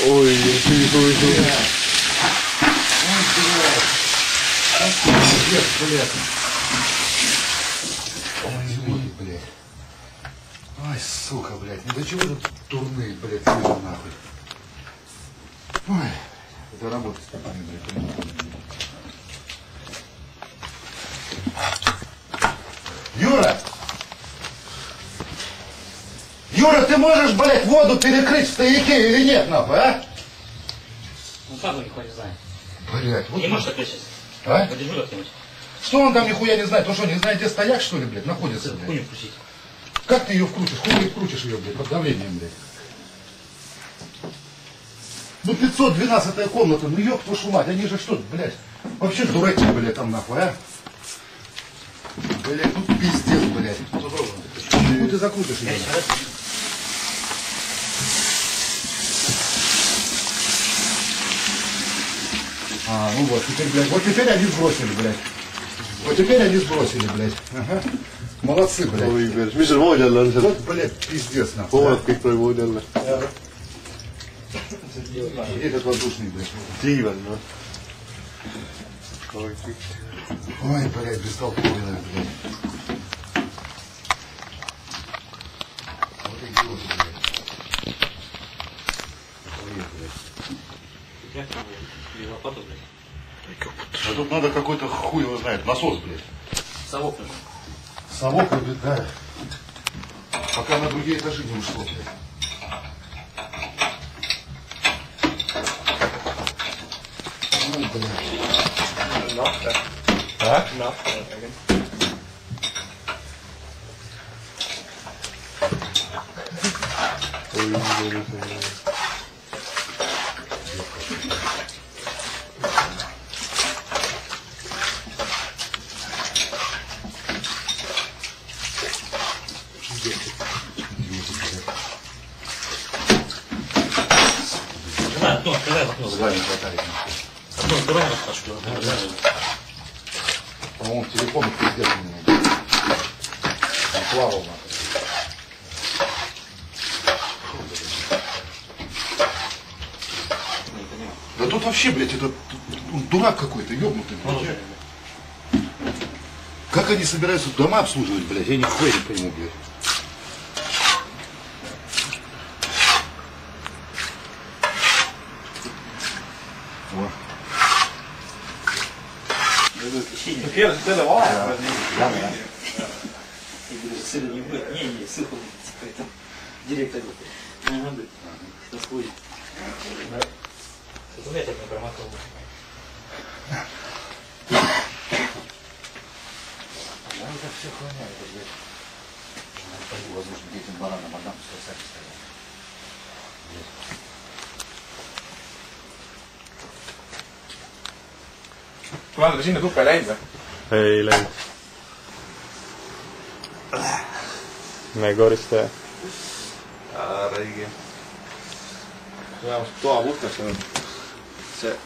Ой, блядь. Ой, сука, блядь. Ну до чего тут турные, блядь, нахуй. Ой, это работа с тобой, блядь. Юра! Юра, ты можешь, блядь, воду перекрыть в стояке или нет, нахуй, а? Ну как вы нихуя не знаете? Блядь, вот... Не можешь так кричать? А? Вы дежурят кто-нибудь? Что он там нихуя не знает? То что, не знает, где стояк, что ли, блядь, находится, блядь? Хуйню включить. Как ты ее вкрутишь? Хуй ты вкрутишь ее, блядь, под давлением, блядь. Ну 512-я комната, ну ёб твою мать, они же что, блядь, вообще дураки, блядь, там нахуй, а? Блядь, ну пиздец, блядь. Ну ты закрутишь ее. А, ну вот, теперь, блядь, вот теперь они сбросили, блядь. Вот теперь они сбросили, блядь. Ага. Молодцы, блядь. oi, mis seal voodi all on seal? Вот, блядь, пиздец, нахуй. Hoovad kõik praegu voodi alla. Этот воздушный, блядь. Diivan, noh. Ой, блядь, бестолковый, блядь. Вот идиоты, блядь. Ой, блядь. Или лопату, блядь. А тут надо какой-то хуй его знает, насос, блядь. Совок нужен. Совок, блядь, да. Пока на другие этажи не ушло, блядь. Ой, блядь. А? Жена, окно открывай в окно. Зла не хватает, нахуй. Окно открывай в окно. По-моему, телефон пиздец у меня. Он плавал, нахуй. Да тут вообще, блядь, это дурак какой-то, ёбнутый, блядь. Как они собираются дома обслуживать, блядь? Я нихуя не пойму, блядь. О. Первый, это вала. Сыра не будет. Не, ссылку какой-то. Директор. Ага, будет. Кто сходит. Это у меня так не промотал. Да, это все хуйня, это, блядь. Воздушно детям баранам отдам, что сами стоят. Vaadake, sinna tuppe ei läinud või? Ei läinud. Me koristaja. Räägi. Vähemalt toa puhtaks on. See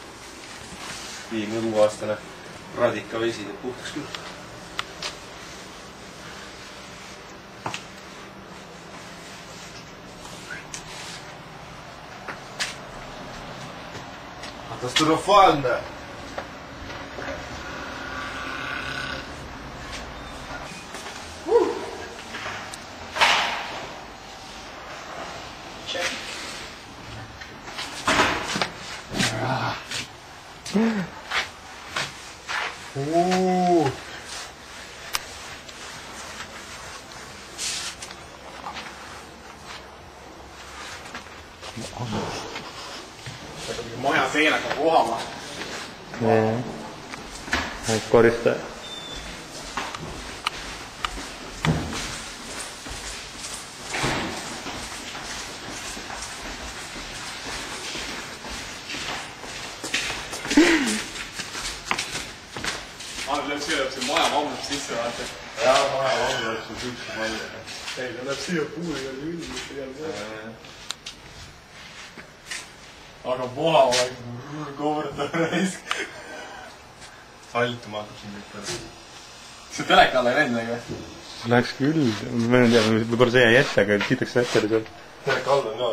56-aastane radika vesi teeb puhtaks küll. Катастрофально! Maja seinäga kohama. Koristaja. Läheb see maja vanglat sisse, vaata. Jaa, maja vanglat sisse maja. Ei, ta läheb siia puuliga üldi. Aga puha oleks koorda raisk. Saltuma hakkab siin kõik peale. See teleka alla ei läinud midagi? Läheks küll. Ma ei tea, võib-olla see jäi ette, aga kiitaks ette seal. Teleka alla on ka.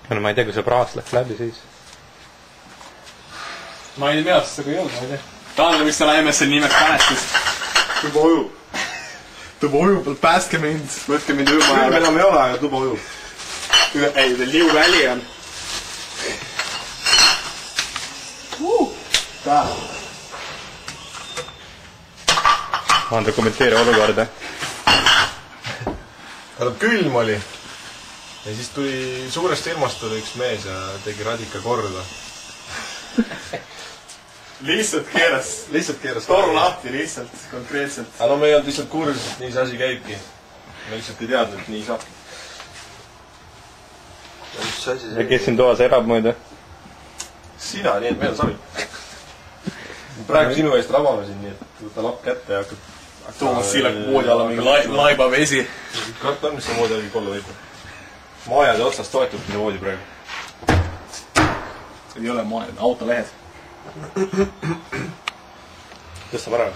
no ma ei tea, kui see praas läks läbi siis. ma ei tea, sest seda ei olnud, ma ei tea. Tahan, miks sa lähmesse nimeks panetis? Tuba ujub. Tuba ujub, päästke mind. Võtke mind ujuma Külm enam ei ole, aga tuba ujub. Ei, see liuväli on. Andra, kommenteeri olukorda. Tähendab, külm oli. Ja siis tuli suurest ilmast tuli üks mees ja tegi radika korda. Lihtsalt keeras toru lahti lihtsalt, konkreetselt. Aga no me ei olnud lihtsalt kursus, et nii see asi käibki. Me lihtsalt ei teadnud, et nii saab. ja kes siin toas elab muidu? Sina, nii et meil on savi. Praegu sinu eest rabame siin, nii et võta lapp kätte ja hakkab... Toomas Siilak moodi alla mingi laiba vesi. Kart on, mis see moodi oli kolla võib. Maajade otsast toetubki see moodi praegu. See ei ole maajad, autolehed. Tõstab ära.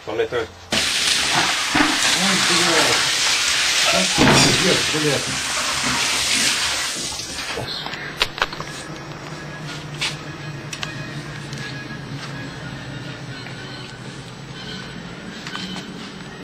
On neid tagasi. Привет.